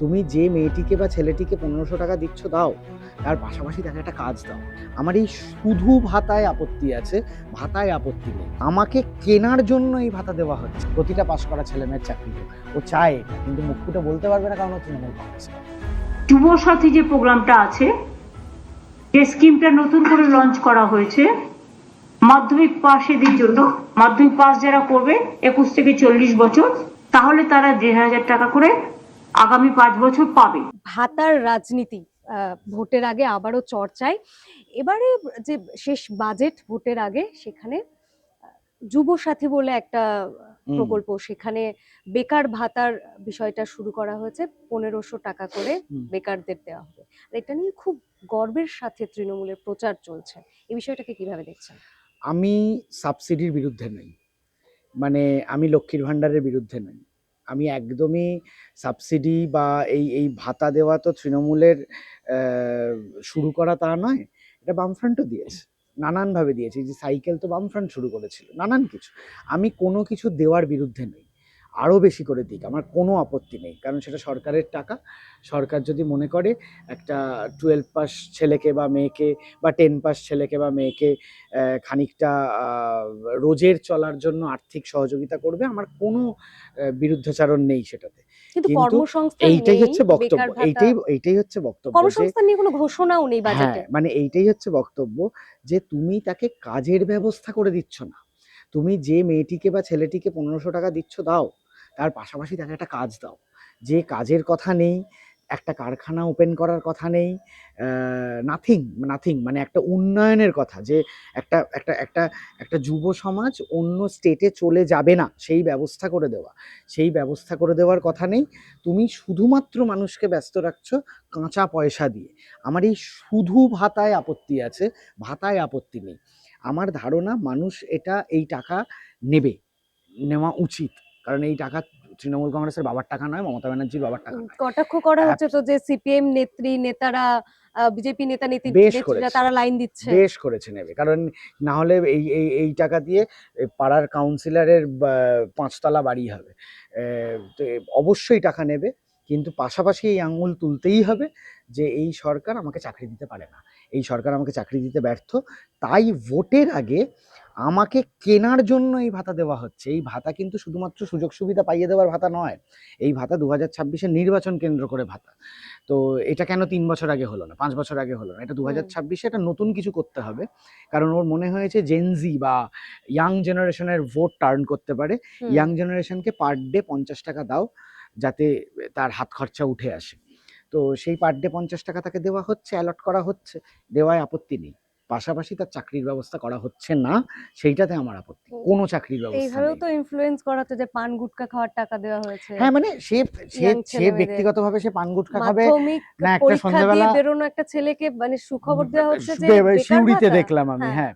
তুমি যে মেয়েটিকে বা ছেলেটিকে ১৫০০ টাকা দিচ্ছ দাও, তার পাশাপাশি তাকে একটা কাজ দাও। আমার এই শুধু ভাতায় আপত্তি আছে, ভাতায় আপত্তি নেই। আমাকে কেনার জন্য এই ভাতা দেওয়া হচ্ছে। প্রতিটা পাস করা ছেলেমেয়ের চাকরি হোক, ও চায় এটা, কিন্তু মুখ ফুটে বলতে পারবে না কারণ ও তৃণমূল কংগ্রেস। যুবসাথী যে প্রোগ্রামটা আছে, যে স্কিমটা নতুন করে লঞ্চ করা হয়েছে মাধ্যমিক পাশেদের জন্য, মাধ্যমিক পাস যারা করবে 21 থেকে 40 বছর, তাহলে তারা ১,৫০০ টাকা করে আগামী 5 বছর পাবে। ভাতার রাজনীতি ভোটের আগে আবারও চর্চায়। এবারে যে শেষ বাজেট ভোটের আগে সেখানে যুবসাথী বলে একটা প্রকল্প, সেখানে বেকার ভাতার বিষয়টা শুরু করা হয়েছে। ১৫০০ টাকা করে বেকারদের দেওয়া হবে। এটা নিয়ে খুব গর্বের সাথে তৃণমূলের প্রচার চলছে। এই বিষয়টাকে কিভাবে দেখছেন? আমি সাবসিডির বিরুদ্ধে নই, মানে আমি লক্ষ্মীর ভাণ্ডারের বিরুদ্ধে নই। আমি একদমই সাবসিডি বা এই ভাতা দেওয়া তো তৃণমূলের শুরু করা তা নয়, এটা বামফ্রন্টও দিয়েছে, নানানভাবে দিয়েছে। যে সাইকেল তো বামফ্রন্ট শুরু করেছিল, নানান কিছু। আমি কোনো কিছু দেওয়ার বিরুদ্ধে নই, আরও বেশি করে দিক, আমার কোনো আপত্তি নেই, কারণ সেটা সরকারের টাকা। সরকার যদি মনে করে একটা 12 পাস ছেলেকে বা মেয়েকে বা 10 পাস ছেলেকে বা মেয়েকে খানিকটা রোজের চলার জন্য আর্থিক সহযোগিতা করবে, আমার কোনো বিরুদ্ধাচারণ নেই সেটাতে। কিন্তু কিন্তু কর্মসংস্থান এইটাই নেই, হচ্ছে বক্তব্য, বেকার ভাতা, এইটাই হচ্ছে বক্তব্য যে কর্মসংস্থান নিয়ে কোনো ঘোষণাও নেই হ্যাঁ, বাজেটে। মানে এইটাই হচ্ছে বক্তব্য যে তুমি তাকে কাজের ব্যবস্থা করে দিচ্ছ না। তুমি যে মেয়েটিকে বা ছেলেটিকে ১৫০০ টাকা দিচ্ছ দাও, তার পাশাপাশি তাকে একটা কাজ দাও। যে কাজের কথা নেই, একটা কারখানা ওপেন করার কথা নেই, নাথিং, মানে একটা উন্নয়নের কথা, যে একটা একটা একটা একটা যুব সমাজ অন্য স্টেটে চলে যাবে না সেই ব্যবস্থা করে দেওয়া। সেই ব্যবস্থা করে দেওয়ার কথা নেই। তুমি শুধুমাত্র মানুষকে ব্যস্ত রাখছো কাঁচা পয়সা দিয়ে। আমার এই শুধু ভাতায় আপত্তি আছে, ভাতায় আপত্তি নেই। আমার ধারণা মানুষ এই টাকা নেওয়া উচিত, কারণ এই টাকা তৃণমূল কংগ্রেসের বাবার টাকা নয়, মমতা ব্যানার্জির বাবার টাকা নয়। কটাক্ষ করা হচ্ছে তো যে সিপিএম নেতারা, বিজেপি বেশ নেত্রীরা করেছে, তারা লাইন দিচ্ছে। বেশ করেছে নেবে, কারণ না হলে এই টাকা দিয়ে পাড়ার কাউন্সিলরের ৫ তলা বাড়ি হবে। তো অবশ্যই টাকা নেবে, কিন্তু পাশাপাশি এই আঙুল তুলতেই হবে যে এই সরকার আমাকে চাকরি দিতে পারে না, এই সরকার আমাকে চাকরি দিতে ব্যর্থ। তাই ভোটের আগে আমাকে কেনার জন্য এই ভাতা দেওয়া হচ্ছে। এই ভাতা কিন্তু শুধুমাত্র সুযোগ সুবিধা পাইয়ে দেওয়ার ভাতা নয়, এই ভাতা ২০২৬-এর নির্বাচন কেন্দ্র করে ভাতা। তো এটা কেন ৩ বছর আগে হলো না, ৫ বছর আগে হলো না? এটা ২০২৬-এ এটা নতুন কিছু করতে হবে, কারণ ওর মনে হয়েছে জেনজি বা ইয়াং জেনারেশনের ভোট টার্ন করতে পারে। ইয়াং জেনারেশনকে পার ডে ৫০ টাকা দাও, যাতে তার হাত খরচা উঠে আসে। তো সেই পার ডে ৫০ টাকা তাকে দেওয়া হচ্ছে, অ্যালট করা হচ্ছে, দেওয়ায় আপত্তি নেই। পাশাপাশি তার চাকরির ব্যবস্থা করা হচ্ছে না, সেইটাতে আমার আপত্তি। কোনো চাকরির ব্যবস্থা এইভাবেও নেই। তো ইনফ্লুয়েন্স করা হচ্ছে যে পান গুটকা খাওয়ার টাকা দেওয়া হয়েছে। হ্যাঁ, মানে সে ইয়াং সে ছেলেমেয়েদের ব্যক্তিগতভাবে সে পান গুটখা খাবে মাধ্যমিক না, একটা পরীক্ষা দিয়ে সন্ধ্যেবেলা বেরোনো একটা ছেলেকে মানে সুখবর দেওয়া হচ্ছে যে বেকার সিউড়িতে ভাতা। দেখলাম আমি, হ্যাঁ, হ্যাঁ,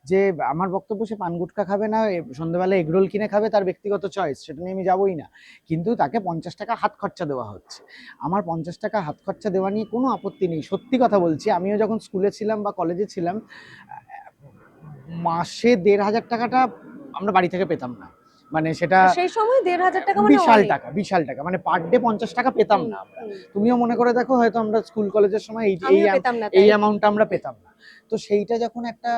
যে আমার বক্তব্য সে পান গুটখা খাবে না, সন্ধ্যেবেলা এগরোল কিনে খাবে, তার ব্যক্তিগত চয়েস, সেটা নিয়ে আমি যাবোই না। কিন্তু তাকে ৫০ টাকা হাত খরচা দেওয়া হচ্ছে। আমার ৫০ টাকা হাত খরচা দেওয়া নিয়ে কোনো আপত্তি নেই। সত্যি কথা বলছি, আমিও যখন স্কুলে ছিলাম বা কলেজে ছিলাম, মাসে ১,৫০০ টাকাটা আমরা বাড়ি থেকে পেতাম না। মানে সেটা সেই সময় ১,৫০০ টাকা মানে বিশাল অনেক। টাকা, বিশাল টাকা, মানে পার ডে ৫০ টাকা পেতাম না আমরা। তুমিও মনে করে দেখো, হয়তো আমরা স্কুল কলেজের সময় আমিও পেতাম না, এই তাই অ্যামাউন্টটা আমরা পেতাম না। তো সেইটা যখন একটা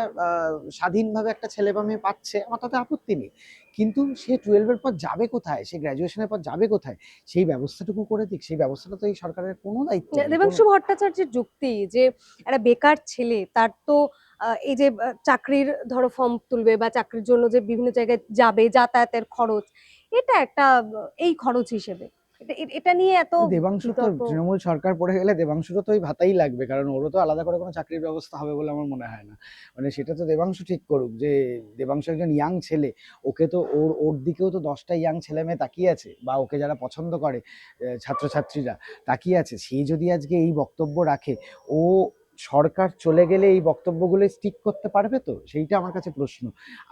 স্বাধীনভাবে একটা ছেলে বা মেয়ে পাচ্ছে, আমার তাতে আপত্তি নেই। কিন্তু সে 12 এর পর যাবে কোথায়, সে গ্র্যাজুয়েশনের পর যাবে কোথায়, সেই ব্যবস্থাটুকু করে দিক। সেই ব্যবস্থাটা তো এই সরকারের কোনো দায়িত্ব নেই। দেবাংশু ভট্টাচার্যের যুক্তি যে একটা বেকার ছেলে তার তো এই যে চাকরির ধরো ফর্ম তুলবে বা চাকরির জন্য যে বিভিন্ন জায়গায় যাবে, যাতায়াতের খরচ, এটা একটা এই খরচ হিসেবে এটা নিয়ে এত দেবাংশু তো বিতর্ক। তৃণমূল সরকার পড়ে গেলে দেবাংশুরও তো ওই ভাতাই লাগবে, কারণ ওরও তো আলাদা করে কোনো চাকরির ব্যবস্থা হবে বলে আমার মনে হয় না। মানে সেটা তো দেবাংশু ঠিক করুক, যে দেবাংশু একজন ইয়াং ছেলে, ওকে তো ওর দিকেও তো 10টা ইয়াং ছেলে মেয়ে তাকিয়ে আছে, বা ওকে যারা পছন্দ করে ছাত্রছাত্রীরা তাকিয়ে আছে। সে যদি আজকে এই বক্তব্য রাখে, ও সরকার চলে গেলে এই বক্তব্যগুলো স্টিক করতে পারবে তো, সেইটা আমার কাছে প্রশ্ন।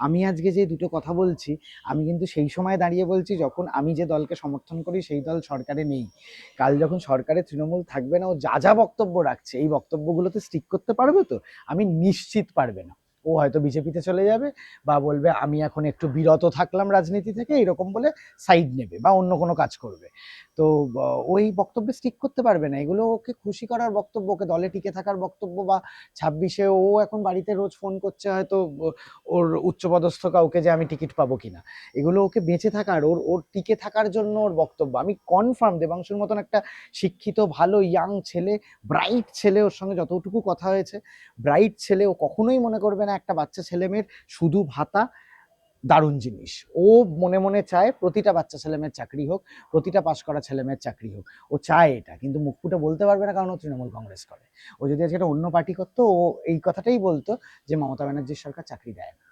আমি আজকে যে দুটো কথা বলছি, আমি কিন্তু সেই সময় দাঁড়িয়ে বলছি যখন আমি যে দলকে সমর্থন করি সেই দল সরকারে নেই। কাল যখন সরকারে তৃণমূল থাকবে না, ও যা বক্তব্য রাখছে এই বক্তব্যগুলোতে স্টিক করতে পারবে তো? আমি নিশ্চিত পারবে না। ও হয়তো বিজেপিতে চলে যাবে, বা বলবে আমি এখন একটু বিরত থাকলাম রাজনীতি থেকে, এরকম বলে সাইড নেবে বা অন্য কোনো কাজ করবে। তো ওই বক্তব্যে স্টিক করতে পারবে না। এগুলো ওকে খুশি করার বক্তব্য, ওকে দলে টিকে থাকার বক্তব্য, বা 26-এ ও এখন বাড়িতে রোজ ফোন করছে হয়তো ওর উচ্চপদস্থ কাউকে যে আমি টিকিট পাবো কিনা। এগুলো ওকে বেঁচে থাকার, ওর ওর টিকে থাকার জন্য ওর বক্তব্য। আমি কনফার্ম দেবাংশুর মতন একটা শিক্ষিত ভালো ইয়াং ছেলে, ব্রাইট ছেলে, ওর সঙ্গে যতটুকু কথা হয়েছে, ব্রাইট ছেলে, ও কখনোই মনে করবে না একটা বাচ্চা ছেলে মেয়ের শুধু ভাতা দারুণ জিনিস। ও মনে মনে চায় প্রতিটা বাচ্চা ছেলে মেয়ের চাকরি হোক, প্রতিটা পাশ করা ছেলে মেয়ের চাকরি হোক। ও চায় এটা, কিন্তু মুখ ফুটে বলতে পারবে না, কারণ ও তৃণমূল কংগ্রেস করে। ও যদি আজকে একটা অন্য পার্টি করতো, ও এই কথাটাই বলতো যে মমতা ব্যানার্জির সরকার চাকরি দেয় না,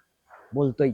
বলতোই।